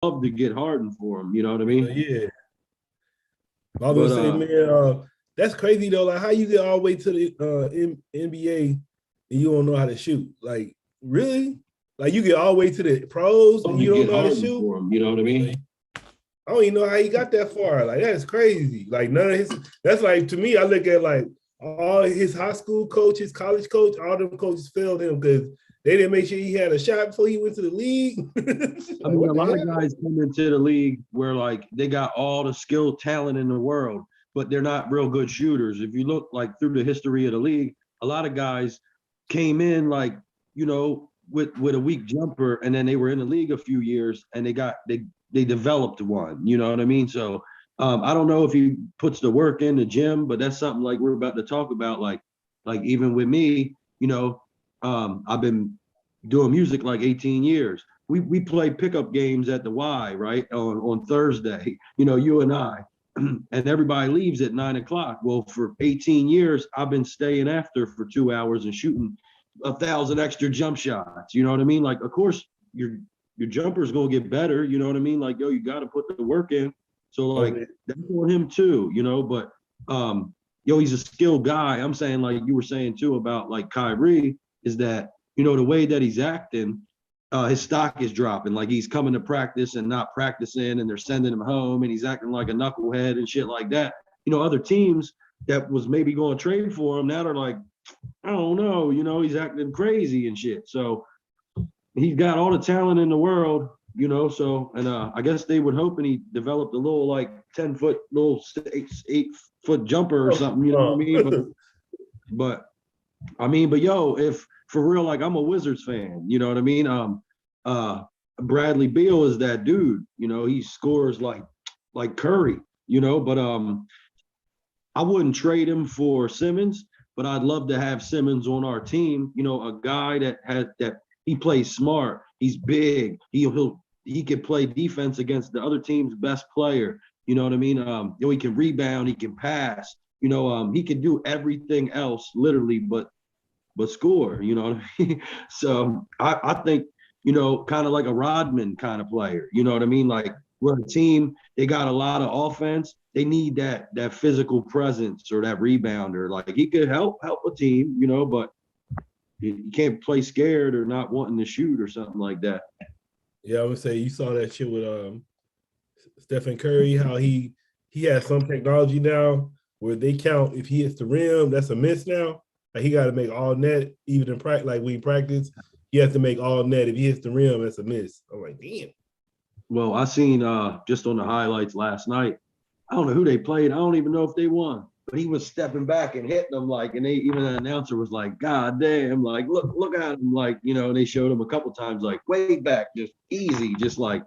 love to get Harden for him. You know what I mean? Yeah. I was But gonna say, man, that's crazy though. Like, how you get all the way to the NBA and you don't know how to shoot? Like, really? Like, you get all the way to the pros love and to you don't get know how to Harden shoot? for him. You know what I mean? I don't even know how he got that far. Like, that's crazy. Like, none of his. That's like, to me, I look at like all his high school coaches, college coach, all them coaches failed him because they didn't make sure he had a shot before he went to the league. I Like, mean, what a the lot of hell? guys come into the league where like they got all the skill, talent in the world, but they're not real good shooters. If you look like through the history of the league, a lot of guys came in like, with a weak jumper, and then they were in the league a few years and they developed one. You know what I mean? So I don't know if he puts the work in the gym, but that's something like we're about to talk about. Like even with me, I've been doing music like 18 years. We play pickup games at the Y, right? On Thursday, you and I, and everybody leaves at 9 o'clock. Well, for 18 years, I've been staying after for 2 hours and shooting 1,000 extra jump shots. You know what I mean? Like, of course, your jumper's gonna get better. You know what I mean? Like, yo, you got to put the work in. So Oh, like man. that's on him too, But yo, he's a skilled guy. I'm saying like you were saying too about like Kyrie is that the way that he's acting, his stock is dropping. Like he's coming to practice and not practicing, and they're sending him home, and he's acting like a knucklehead and shit like that. Other teams that was maybe going to trade for him now they're like, I don't know, he's acting crazy and shit. So he's got all the talent in the world, So and I guess they would hope, and he developed a little like 10-foot, little 8 foot jumper or something. You know what I mean? But I mean, but yo, if for real, like I'm a Wizards fan, you know what I mean? Uh, Bradley Beal is that dude, he scores like Curry, but I wouldn't trade him for Simmons, but I'd love to have Simmons on our team, a guy that he plays smart, he's big, he can play defense against the other team's best player, you know what I mean? He can rebound, he can pass, he can do everything else literally, but score, you know what I mean? So I think, kind of like a Rodman kind of player, you know what I mean? Like we're a team, they got a lot of offense. They need that physical presence or that rebounder. Like he could help a team, but you can't play scared or not wanting to shoot or something like that. Yeah, I would say you saw that shit with Stephen Curry, how he has some technology now where they count if he hits the rim, that's a miss now. Like he got to make all net, even in practice. Like we practice, he has to make all net. If he hits the rim, that's a miss. I'm like, damn. Well, I seen just on the highlights last night. I don't know who they played. I don't even know if they won. But he was stepping back and hitting them like, and they even the announcer was like, "God damn!" Like, look at him, like, and they showed him a couple times, like, way back, just easy, just like,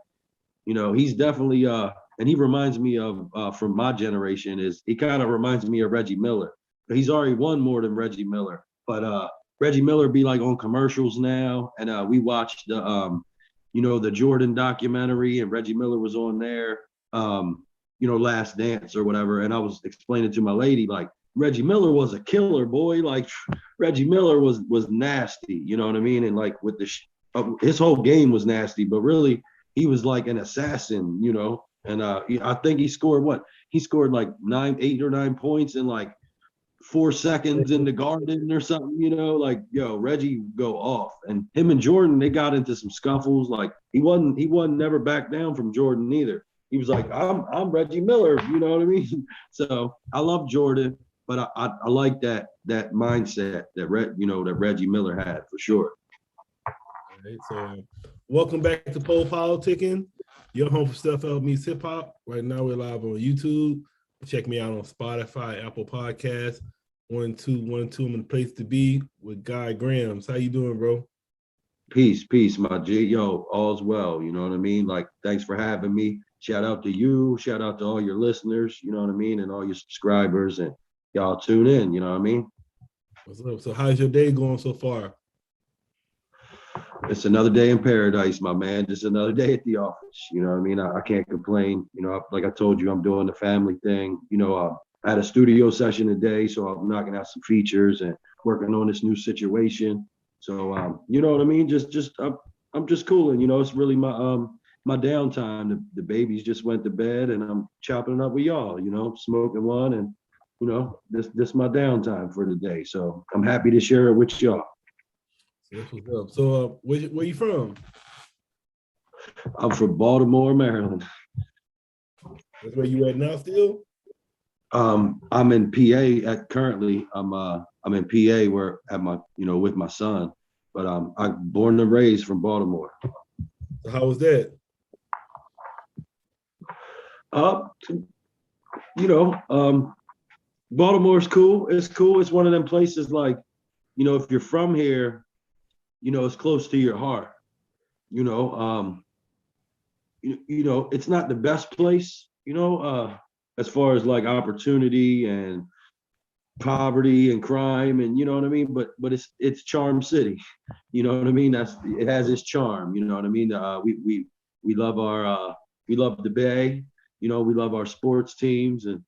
he's definitely and he reminds me of from my generation is he kind of reminds me of Reggie Miller. He's already won more than Reggie Miller, but Reggie Miller be like on commercials now, and we watched the Jordan documentary, and Reggie Miller was on there, Last Dance or whatever, and I was explaining to my lady like Reggie Miller was a killer boy, like Reggie Miller was nasty, you know what I mean, and like with his whole game was nasty, but really he was like an assassin, and I think he scored what? He scored like 8 or 9 points in like 4 seconds in the garden or something, like yo, Reggie go off. And him and Jordan, they got into some scuffles. Like he wasn't never back down from Jordan either. He was like, I'm Reggie Miller, you know what I mean? So I love Jordan, but I like that mindset that Reggie Miller had for sure. All right, so welcome back to PoPolitickin, your home for stuff that meets hip hop. Right now we're live on YouTube. Check me out on Spotify, Apple Podcasts. 1-2-1-2. I'm in the place to be with Guy Grams. How you doing, bro? Peace, my G. Yo, all's well. You know what I mean? Like, thanks for having me. Shout out to you. Shout out to all your listeners. You know what I mean? And all your subscribers. And y'all tune in. You know what I mean? What's up? So how's your day going so far? It's another day in paradise, my man. Just another day at the office. You know what I mean? I can't complain. Like I told you, I'm doing the family thing. I had a studio session today, so I'm knocking out some features and working on this new situation. So you know what I mean? I'm just cooling. It's really my downtime. The babies just went to bed, and I'm chopping it up with y'all. Smoking one, and this my downtime for the day. So I'm happy to share it with y'all. So that's what's up. So where you from? I'm from Baltimore, Maryland. That's where you at now still? I'm in PA currently. I'm in PA where at my with my son, but I'm born and raised from Baltimore. So how was that? Uh, Baltimore's cool. It's cool. It's one of them places like, if you're from here, it's close to your heart. It's not the best place, as far as like opportunity and poverty and crime, and you know what I mean. But it's Charm City, you know what I mean. It has its charm, you know what I mean. We love we love the Bay, we love our sports teams, and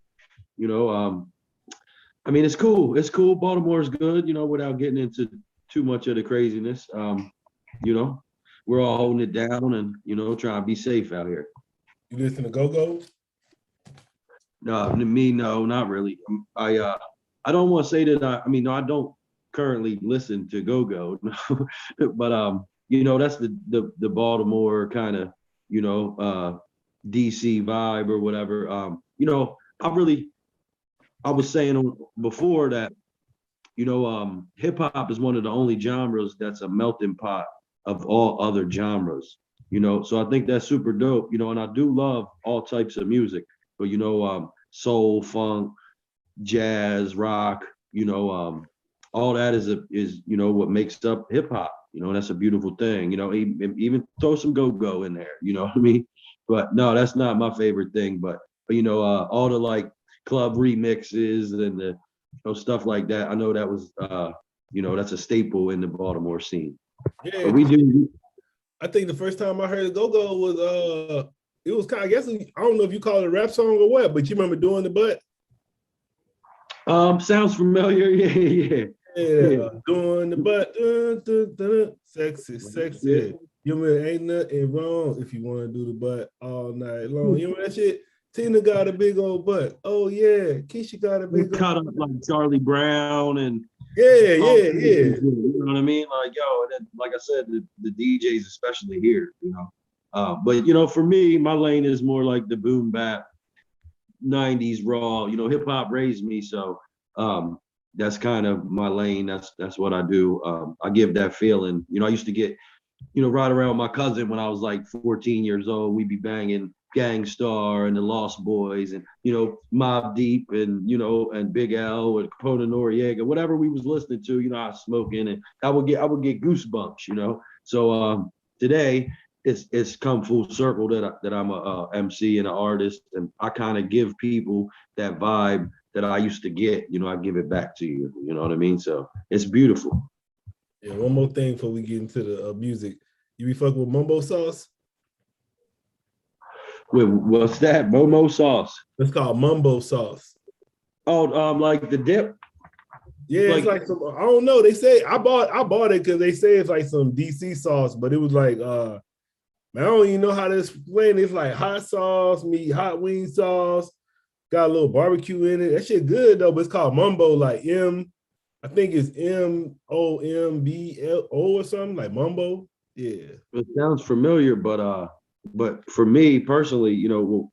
I mean it's cool. It's cool. Baltimore's good, without getting into too much of the craziness. We're all holding it down and trying to be safe out here. You listen to go-go? No, me, no, not really. I don't want to say that no, I don't currently listen to go-go, but that's the Baltimore kind of, DC vibe or whatever. I was saying before that, hip hop is one of the only genres that's a melting pot of all other genres, so I think that's super dope, and I do love all types of music, but soul, funk, jazz, rock, all that is what makes up hip hop, and that's a beautiful thing, even throw some go-go in there, you know what I mean? But no, that's not my favorite thing, but all the like club remixes and the stuff like that. I know that was that's a staple in the Baltimore scene. Yeah, but we do. I think the first time I heard go-go was it was kind of, I guess, I don't know if you call it a rap song or what, but you remember Doing the Butt? Sounds familiar. Yeah. Doing the butt, sexy, sexy. Yeah. You remember ain't nothing wrong if you want to do the butt all night long. You remember that shit? Tina got a big old butt. Oh yeah, Keisha got a big. Caught up like Charlie Brown and yeah. You know what I mean? Like and then, like I said, the DJs especially here, but for me, my lane is more like the boom bap, 90s raw. Hip hop raised me, so that's kind of my lane. That's what I do. I give that feeling. I used to get right around my cousin when I was like 14 years old. We'd be banging Gangstar and the Lost Boys and Mobb Deep and and Big L and Capone Noriega, whatever we was listening to. I was smoking and I would get goosebumps. So today it's come full circle that I'm a MC and an artist, and I kind of give people that vibe that I used to get. I give it back to you. You know what I mean? So it's beautiful. Yeah. One more thing before we get into the music. You be fucking with mumbo sauce? Wait, what's that? Momo sauce? It's called mumbo sauce. Oh, like the dip? Yeah, it's like some, I don't know. They say I bought it because they say it's like some DC sauce, but it was like man, I don't even know how to explain it. It's like hot sauce, meat, hot wing sauce, got a little barbecue in it. That shit good though, but it's called mumbo, like I think it's MOMBO or something, like mumbo. Yeah. It sounds familiar, but for me personally,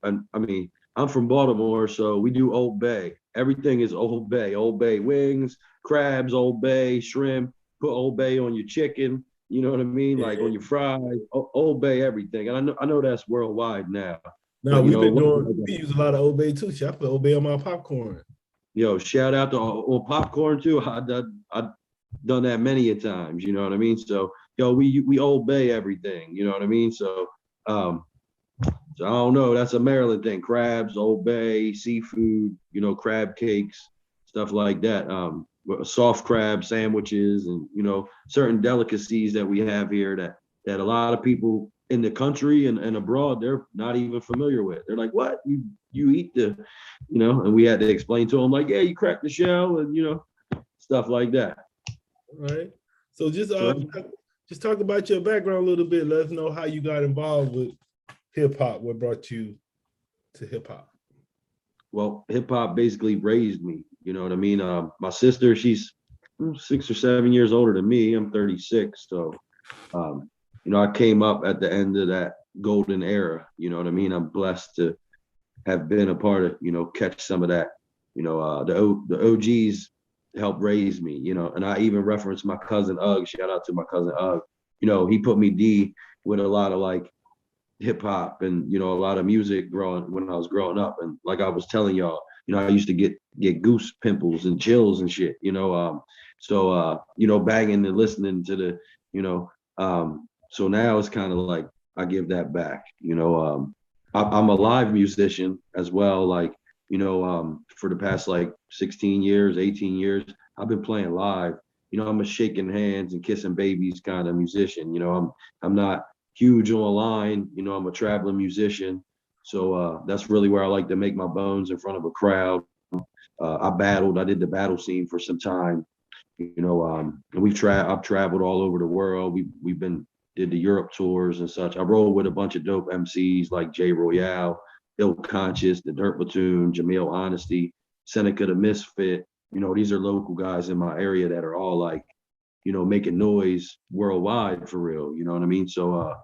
I mean, I'm from Baltimore, so we do Old Bay. Everything is Old Bay. Old Bay wings, crabs, Old Bay shrimp. Put Old Bay on your chicken. You know what I mean? Yeah. Like on your fries. Old Bay everything. And I know that's worldwide now. No, we use a lot of Old Bay too. I put Old Bay on my popcorn. Yo, shout out to on popcorn too. I've done that many a times. You know what I mean? So we Old Bay everything. You know what I mean? So so I don't know. That's a Maryland thing. Crabs, Old Bay, seafood, crab cakes, stuff like that. Soft crab sandwiches, and certain delicacies that we have here that a lot of people in the country and abroad, they're not even familiar with. They're like, what? You eat the, and we had to explain to them like, yeah, you crack the shell and stuff like that. All right. So just talk about your background a little bit. Let us know how you got involved with hip hop? What brought you to hip hop? Well, hip hop basically raised me. You know what I mean? My sister, she's 6 or 7 years older than me. I'm 36, so I came up at the end of that golden era. You know what I mean? I'm blessed to have been a part of, catch some of that. The OGs helped raise me. And I even reference my cousin Ugg. Shout out to my cousin Ugg. He put me D with a lot of like hip hop and a lot of music when I was growing up. And like I was telling y'all, I used to get goose pimples and chills and shit. Banging and listening to the, so now it's kind of like I give that back. I'm a live musician as well. Like, for the past like 16 years, 18 years, I've been playing live. I'm a shaking hands and kissing babies kind of musician. I'm not huge online. I'm a traveling musician. So that's really where I like to make my bones in front of a crowd. I did the battle scene for some time, and I've traveled all over the world. Did the Europe tours and such. I rolled with a bunch of dope MCs like Jay Royale, Ill Conscious, The Dirt Platoon, Jamil Honesty, Seneca the Misfit. These are local guys in my area that are all like, making noise worldwide for real. You know what I mean? So,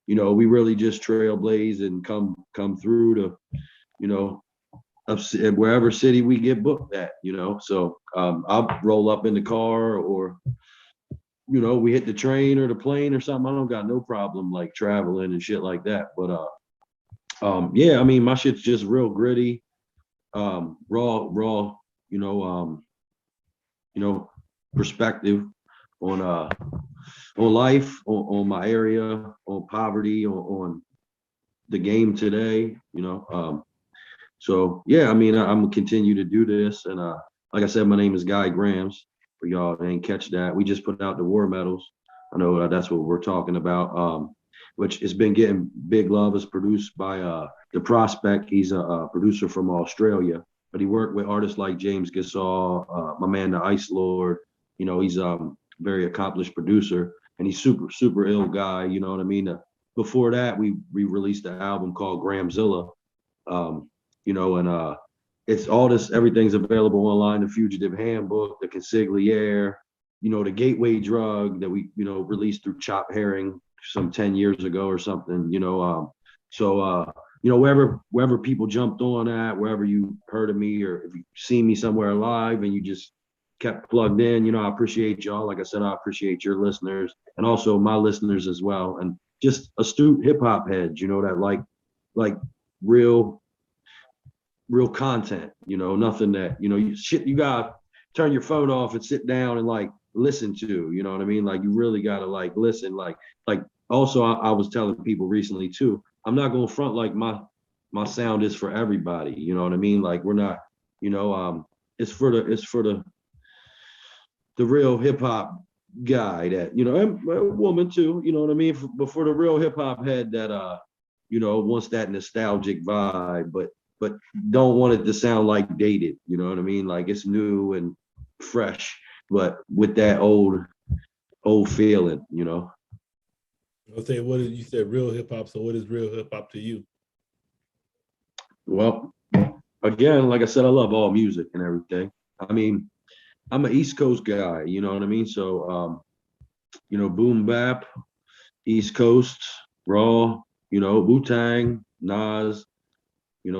we really just trailblaze and come through to, wherever city we get booked at. So I'll roll up in the car or we hit the train or the plane or something. I don't got no problem like traveling and shit like that. But yeah, I mean, my shit's just real gritty, raw, perspective on life, on my area, on poverty, on the game today. So yeah, I mean, I'm gonna continue to do this, and like I said, my name is Guy Grams. For y'all that ain't catch that, we just put out the war medals. I know that's what we're talking about. Which has been getting big love. Is produced by the Prospect. He's a producer from Australia, but he worked with artists like James Gasol, my man the Ice Lord. He's very accomplished producer, and he's super ill guy. You know what I mean? Before that, we released an album called Gramzilla. And it's all this, everything's available online, the Fugitive Handbook, the Consigliere, the gateway drug that we, released through Chop Herring some 10 years ago or something, wherever people jumped on at, wherever you heard of me, or if you see me somewhere live and you just kept plugged in, I appreciate y'all. Like I said, I appreciate your listeners and also my listeners as well. And just astute hip hop heads, that like real content, nothing that, you gotta turn your phone off and sit down and like listen to, you know what I mean? Like you really gotta like listen, like also I was telling people recently too, I'm not gonna front like my sound is for everybody, you know what I mean? Like we're not, it's for the real hip hop guy that, and a woman too, you know what I mean? But for the real hip hop head that wants that nostalgic vibe, but don't want it to sound like dated, you know what I mean? Like it's new and fresh, but with that old feeling, I'll say, you said real hip hop. So what is real hip hop to you? Well, again, like I said, I love all music and everything. I mean, I'm an East Coast guy, you know what I mean? So, boom bap, East Coast, raw, Wu-Tang, Nas,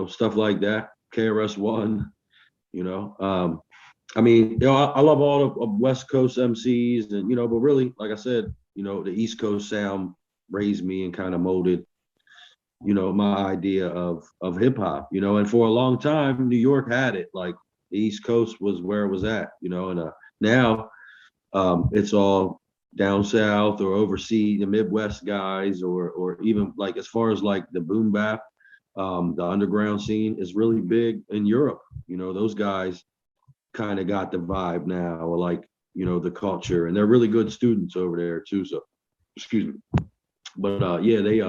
stuff like that. KRS-One, I mean, I love all of West Coast MCs and, but really, like I said, the East Coast sound raised me and kind of molded, my idea of hip hop, and for a long time, New York had it. Like the East Coast was where it was at, and now it's all down south or overseas, the Midwest guys, or even like as far as like the boom bap, the underground scene is really big in Europe. Those guys kind of got the vibe now, or like, the culture, and they're really good students over there too. So, excuse me. But yeah, they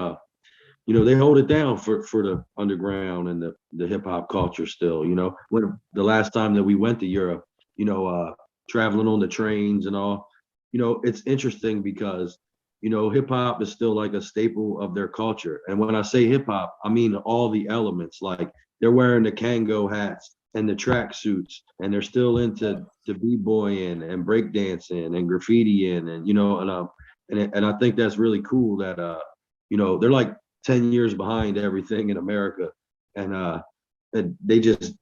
they hold it down for the underground and the hip hop culture still. When the last time that we went to Europe, traveling on the trains and all, it's interesting because you know, hip hop is still like a staple of their culture. And when I say hip hop, I mean all the elements. Like they're wearing the Kango hats and the track suits, and they're still into b-boying and breakdancing and graffitiing, and you know, and I think that's really cool that you know, they're like 10 years behind everything in America, and they just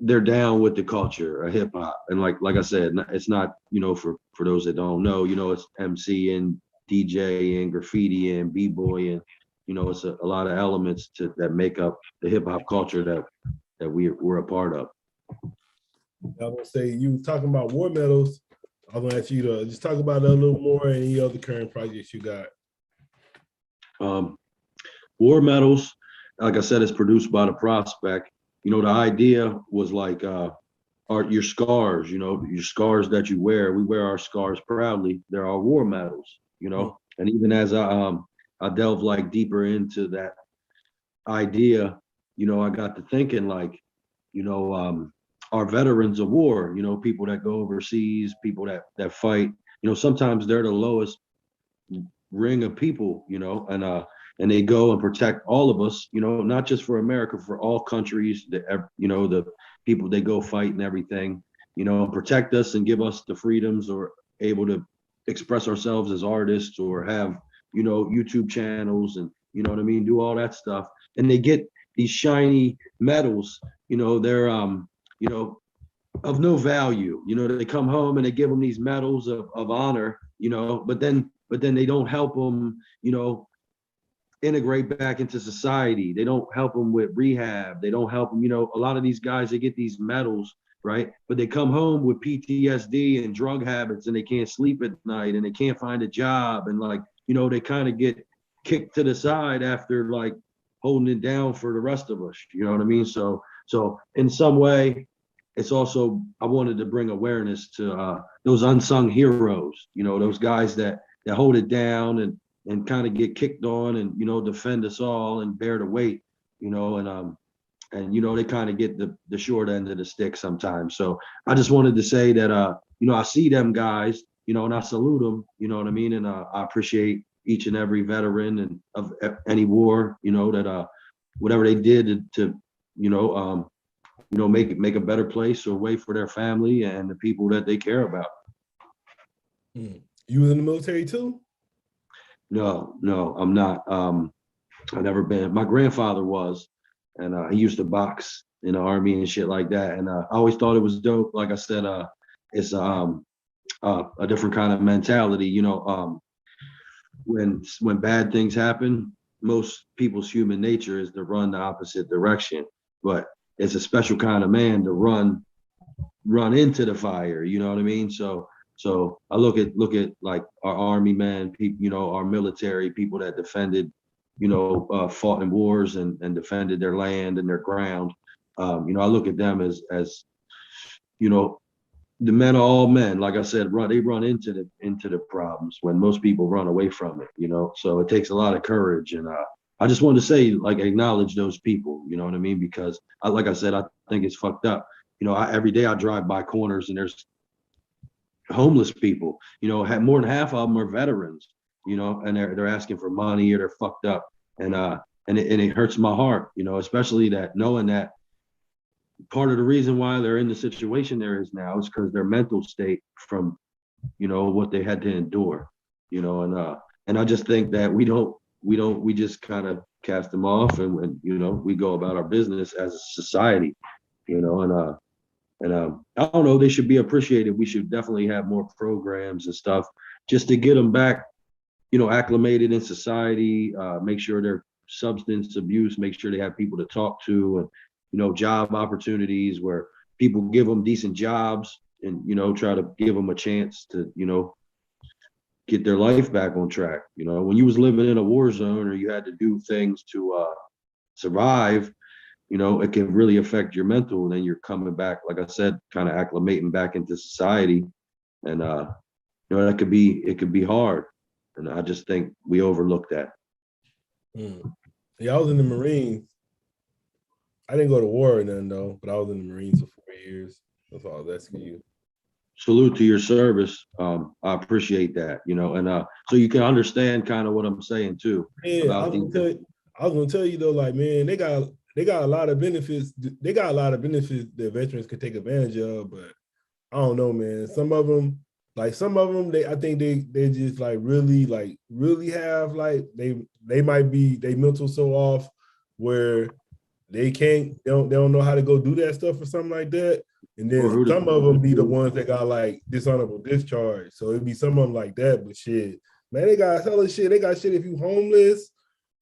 they're down with the culture of hip hop. And like I said, it's not, you know, for those that don't know, you know, it's MC and DJ and graffiti and b-boy, and you know, it's a lot of elements to that make up the hip hop culture that we're a part of. I was gonna say, you was talking about war medals. I was gonna ask you to just talk about that a little more and any other current projects you got. War medals, like I said, it's produced by the Prospect. You know, the idea was like your scars, you know, your scars that you wear. We wear our scars proudly. They're our war medals, you know. And even as I delve like deeper into that idea, you know, I got to thinking like, you know, our veterans of war, you know, people that go overseas, people that fight, you know, sometimes they're the lowest ring of people, you know, and they go and protect all of us, you know, not just for America, for all countries, you know, the people they go fight and everything, you know, protect us and give us the freedoms, or able to express ourselves as artists, or have, you know, YouTube channels, and you know what I mean, do all that stuff. And they get these shiny medals, you know, they're you know, of no value. You know, they come home and they give them these medals of honor, you know, but then they don't help them, you know, integrate back into society. They don't help them with rehab. They don't help them, you know, a lot of these guys, they get these medals, right? But they come home with PTSD and drug habits, and they can't sleep at night, and they can't find a job. And like, you know, they kind of get kicked to the side after like holding it down for the rest of us. You know what I mean? So in some way, it's also, I wanted to bring awareness to those unsung heroes, you know, those guys that hold it down and kind of get kicked on, and you know, defend us all and bear the weight, you know, and you know, they kind of get the short end of the stick sometimes. So I just wanted to say that you know, I see them guys, you know, and I salute them, you know what I mean, and I appreciate each and every veteran and of any war, you know, that whatever they did to you know, make a better place or way for their family and the people that they care about. You was in the military too? No, I'm not. I've never been. My grandfather was, and he used to box in the army and shit like that. And I always thought it was dope. Like I said, it's a different kind of mentality. You know, when bad things happen, most people's human nature is to run the opposite direction. But it's a special kind of man to run into the fire. You know what I mean? So I look at like our army men, people, you know, our military people that defended, you know, fought in wars and defended their land and their ground. You know, I look at them as you know, the men are all men. Like I said, they run into the problems when most people run away from it. You know, so it takes a lot of courage, and I just wanted to say, like, acknowledge those people. You know what I mean? Because like I said, I think it's fucked up. You know, every day I drive by corners and there's homeless people. You know, more than half of them are veterans. You know, and they're asking for money, or they're fucked up, and it hurts my heart. You know, especially that knowing that part of the reason why they're in the situation there is now is because their mental state from, you know, what they had to endure. You know, and I just think that we just kind of cast them off, and you know, we go about our business as a society. You know, and I don't know, they should be appreciated. We should definitely have more programs and stuff just to get them back, you know, acclimated in society, make sure they're substance abuse, make sure they have people to talk to, and, you know, job opportunities where people give them decent jobs, and, you know, try to give them a chance to, you know, get their life back on track. You know, when you was living in a war zone, or you had to do things to survive, you know, it can really affect your mental. And then you're coming back, like I said, kind of acclimating back into society. And you know, it could be hard. And I just think we overlook that. Yeah, I was in the Marines. I didn't go to war or nothing though, but I was in the Marines for 4 years. That's all I was asking you. salute to your service. I appreciate that, you know, and so you can understand kind of what I'm saying too Yeah, about the. I was gonna tell you though, like, man, they got a lot of benefits. They got a lot of benefits that veterans can take advantage of, but I don't know, man. Some of them, I think they just really have like they might be they mental so off where they don't know how to go do that stuff or something like that. And Or then who some of them be the to, ones that got like dishonorable discharge. So it'd be some of them like that. But shit, man, they got hella shit. They got shit if you homeless.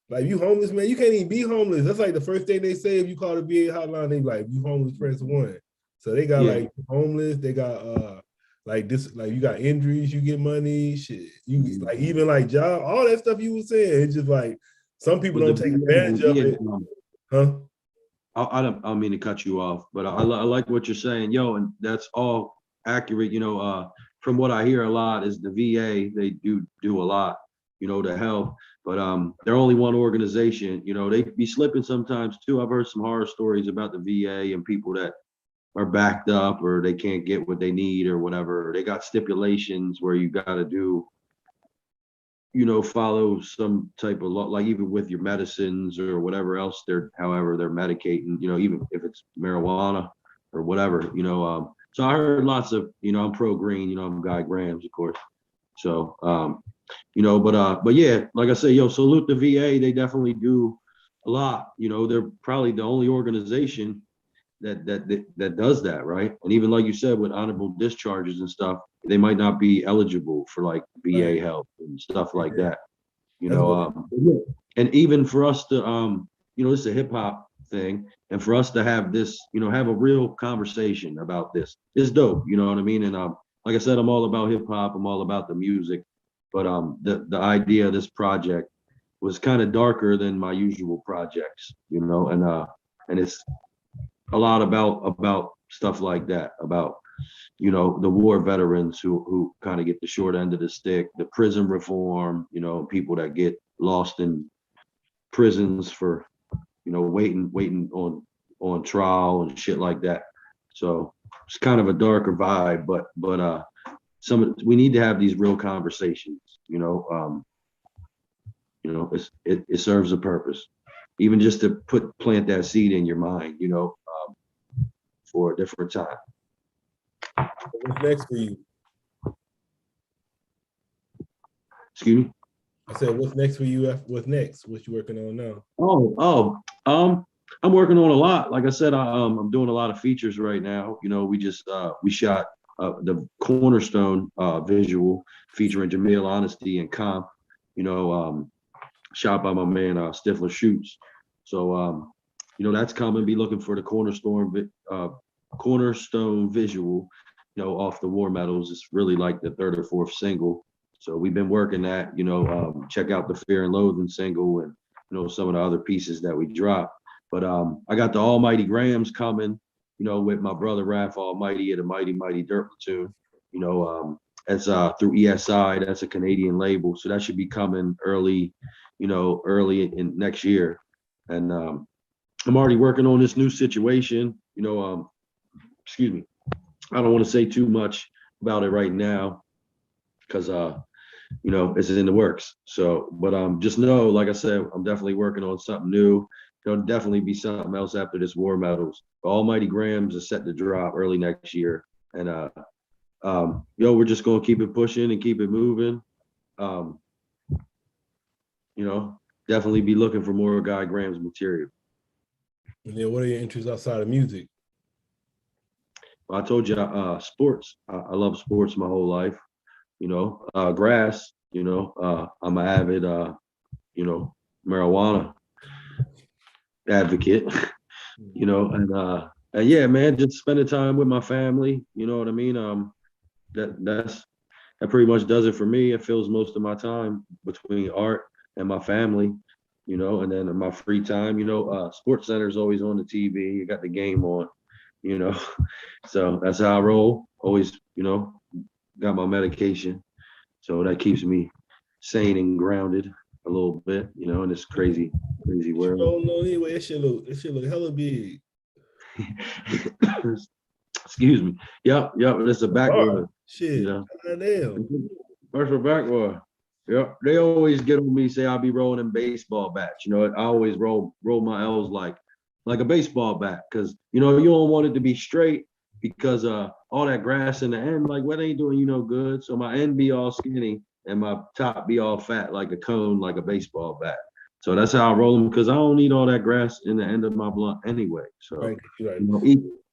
Like you homeless, man, you can't even be homeless. That's like the first thing they say if you call the VA hotline, they be like, you homeless, press 1. So they got yeah, like homeless, they got like this, like you got injuries, you get money, shit. You like even like job, all that stuff you were saying. It's just like some people with the don't take advantage of yeah, it. Huh? I don't mean to cut you off, but I like what you're saying, yo, and that's all accurate. You know, from what I hear a lot is the VA, they do a lot, you know, to help, but they're only one organization. You know, they be slipping sometimes too. I've heard some horror stories about the VA and people that are backed up or they can't get what they need or whatever. They got stipulations where you got to do, you know, follow some type of law, like even with your medicines or whatever else however they're medicating, you know, even if it's marijuana or whatever, you know. So I heard lots of, you know, I'm pro green, you know, I'm Guy Grams, of course. So, you know, but yeah, like I say, yo, salute the VA. They definitely do a lot. You know, they're probably the only organization that does that, right? And even like you said, with honorable discharges and stuff, they might not be eligible for like Right. VA help and stuff like Yeah. that. You That's know, what and even for us to, you know, this is a hip hop thing, and for us to have this, you know, have a real conversation about this is dope. You know what I mean? And like I said, I'm all about hip hop. I'm all about the music, but the idea of this project was kind of darker than my usual projects, you know, and it's a lot about stuff like that, about, you know, the war veterans who kind of get the short end of the stick, the prison reform, you know, people that get lost in prisons for, you know, waiting on trial and shit like that. So it's kind of a darker vibe, but we need to have these real conversations, you know. You know, it serves a purpose, even just to plant that seed in your mind, you know, for a different time. what's next for you. Excuse me. I said, what's next for you? What's next? What you working on now? I'm working on a lot. Like I said, I'm doing a lot of features right now. You know, we shot the Cornerstone visual featuring Jamil Honesty and Comp. You know, shot by my man Stifler Shoots. So you know, that's coming. Be looking for the Cornerstone visual. You know, off the War Medals. It's really like the third or fourth single. So we've been working that. You know, check out the Fear and Loathing single and, you know, some of the other pieces that we dropped. But I got the Almighty Grams coming, you know, with my brother Raph Almighty at a Mighty Mighty Dirt Platoon. You know, that's through ESI. That's a Canadian label, so that should be coming early, you know, early in next year. And I'm already working on this new situation. You know, excuse me. I don't want to say too much about it right now because you know, it's in the works. So, but just know, like I said, I'm definitely working on something new. There'll definitely be something else after this War Medals. Almighty Grams is set to drop early next year, and yo, we're just gonna keep it pushing and keep it moving. Um, you know, definitely be looking for more Guy Grams material. And then what are your interests outside of music? I told you, sports. I love sports my whole life. You know, grass. You know, I'm an avid, you know, marijuana advocate. You know, and yeah, man, just spending time with my family. You know what I mean? That pretty much does it for me. It fills most of my time between art and my family. You know, and then in my free time, you know, Sports Center is always on the TV. You got the game on. You know, so that's how I roll. Always, you know, got my medication, so that keeps me sane and grounded a little bit. You know, in this crazy world. Oh no, anyway, that shit look hella big. Excuse me. Yep. It's a backwood. You Shit. know, Goddamn. that's a backwood. Yep. They always get on me, say I'll be rolling in baseball bats. You know, I always roll my L's like a baseball bat, because you know you don't want it to be straight, because all that grass in the end, like what ain't doing you no good. So my end be all skinny and my top be all fat like a cone, like a baseball bat. So that's how I roll them, because I don't need all that grass in the end of my blunt anyway. So Right. you know,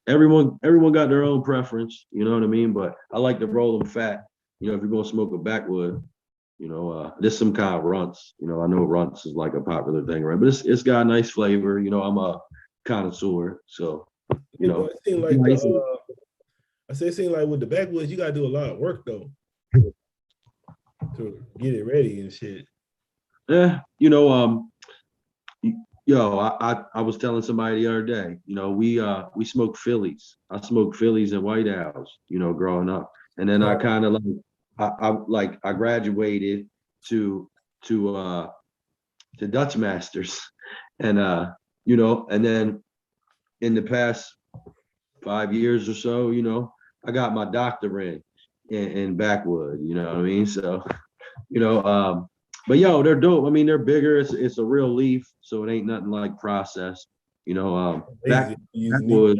everyone got their own preference, you know what I mean? But I like to roll them fat. You know, if you're gonna smoke a backwood, you know, there's some kind of runts. You know, I know runts is like a popular thing, right? But it's got a nice flavor. You know, I'm a connoisseur, so you know. It seemed like I say it seemed like with the backwoods, you gotta do a lot of work though to get it ready and shit. Yeah, you know, yo, I was telling somebody the other day, you know, we smoked Phillies. I smoked Phillies and White Owls, you know, growing up. And then I kind of I graduated to to Dutch Masters. And you know, and then in the past 5 years or so, you know, I got my doctorate in backwood, you know what I mean? So, you know, but yo, they're dope. I mean, they're bigger. It's a real leaf, so it ain't nothing like processed. You know, backwood.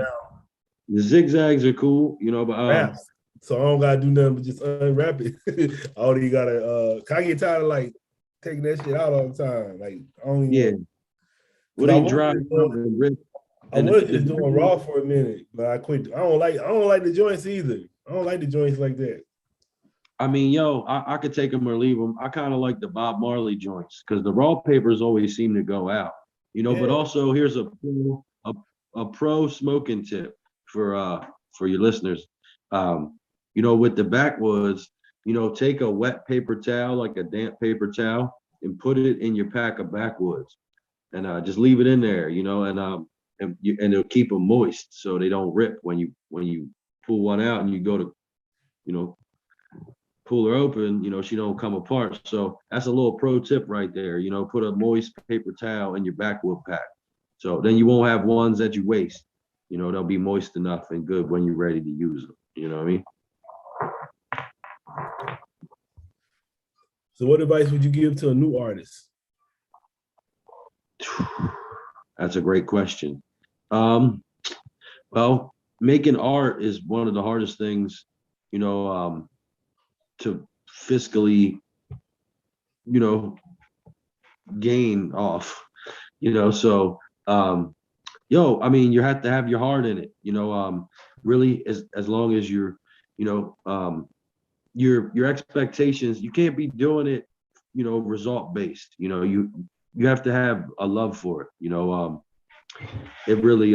The zigzags are cool, you know, but wraps. So I don't gotta do nothing but just unwrap it. All you gotta I get tired of like taking that shit out all the time. Like I don't even well, they dry out and rip. I was just doing raw for a minute, but I quit. I don't like the joints either. I don't like the joints like that. I mean, yo, I could take them or leave them. I kind of like the Bob Marley joints, because the raw papers always seem to go out, you know. But also, here's a pro smoking tip for your listeners. You know, with the backwoods, you know, take a wet paper towel, like a damp paper towel, and put it in your pack of backwoods, and just leave it in there, you know, and it'll keep them moist so they don't rip when you pull one out and you go to, you know, pull her open, you know, she don't come apart. So that's a little pro tip right there. You know, put a moist paper towel in your backwood pack. So then you won't have ones that you waste. You know, they'll be moist enough and good when you're ready to use them. You know what I mean? So what advice would you give to a new artist? That's a great question. Well, making art is one of the hardest things, you know, to fiscally, you know, gain off, you know. So yo, I mean, you have to have your heart in it, you know. Really, as long as you're, you know, your expectations, you can't be doing it, you know, result based. You know, you have to have a love for it, you know. It really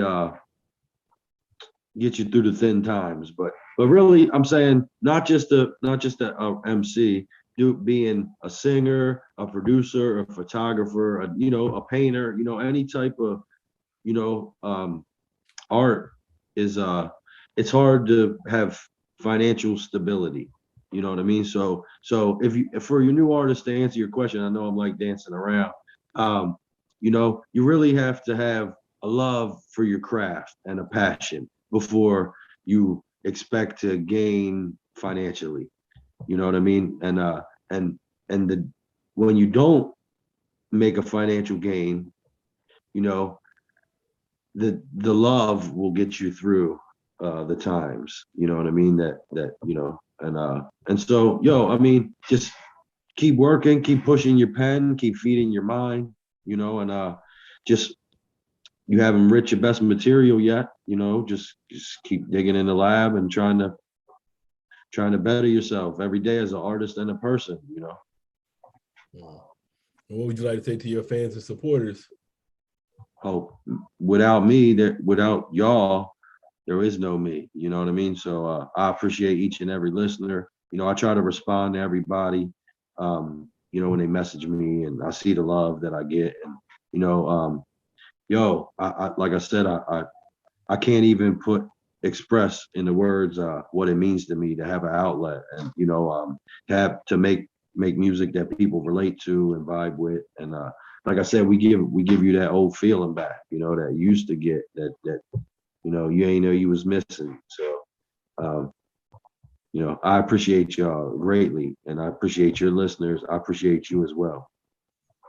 gets you through the thin times. But really, I'm saying not just a MC, being a singer, a producer, a photographer, you know, a painter, you know, any type of, you know, art is it's hard to have financial stability. You know what I mean? So if for your new artist, to answer your question, I know I'm like dancing around. You know, you really have to have a love for your craft and a passion before you expect to gain financially. You know what I mean? And the when you don't make a financial gain, you know, the love will get you through the times. You know what I mean? That you know, and so yo, I mean, just keep working, keep pushing your pen, keep feeding your mind, you know, and just you haven't enriched your best material yet, you know, just keep digging in the lab and trying to better yourself every day as an artist and a person, you know. What would you like to say to your fans and supporters? Oh, without me, without y'all, there is no me. You know what I mean? So I appreciate each and every listener. You know, I try to respond to everybody. You know, when they message me, and I see the love that I get, and you know, yo, I like I said, I can't even express in the words what it means to me to have an outlet, and you know, to make music that people relate to and vibe with, and like I said, we give you that old feeling back, you know, that you used to get, that you know you ain't know you was missing. So You know, I appreciate y'all greatly, and I appreciate your listeners. I appreciate you as well.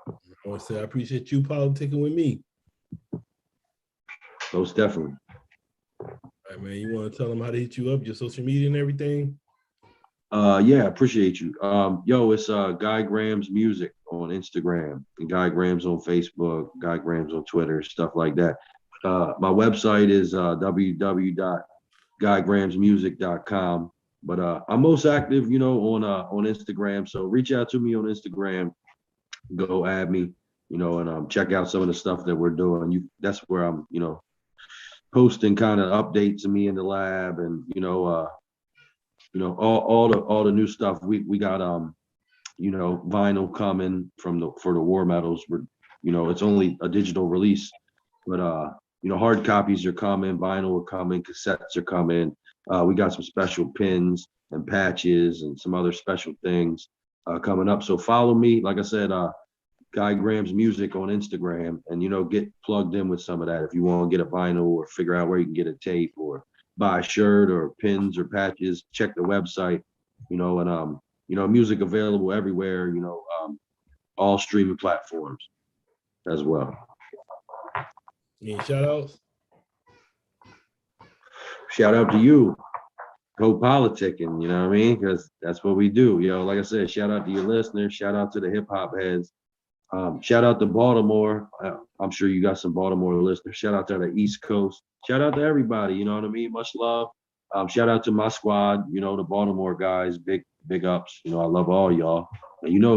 I want to say I appreciate you politicking with me. Most definitely. All right, man. You want to tell them how to hit you up, your social media and everything? Yeah, appreciate you. Yo, it's Guy Grams Music on Instagram, and Guy Grams on Facebook, Guy Grams on Twitter, stuff like that. My website is www.guygramsmusic.com. But I'm most active, you know, on Instagram. So reach out to me on Instagram, go add me, you know, and check out some of the stuff that we're doing. That's where I'm, you know, posting kind of updates of me in the lab, and all the new stuff. We got you know, vinyl coming for the war medals. You know, it's only a digital release, but you know, hard copies are coming, vinyl are coming, cassettes are coming. We got some special pins and patches and some other special things coming up. So follow me, like I said, Guy Grams Music on Instagram, and you know, get plugged in with some of that. If you want to get a vinyl or figure out where you can get a tape or buy a shirt or pins or patches, check the website. You know, and you know, music available everywhere. You know, all streaming platforms as well. Any shout outs? Shout out to you, PoPolitickin, you know what I mean? Because that's what we do. You know, like I said, shout out to your listeners. Shout out to the hip hop heads. Shout out to Baltimore. I'm sure you got some Baltimore listeners. Shout out to the East Coast. Shout out to everybody. You know what I mean? Much love. Shout out to my squad. You know, the Baltimore guys. Big ups. You know, I love all y'all. And you know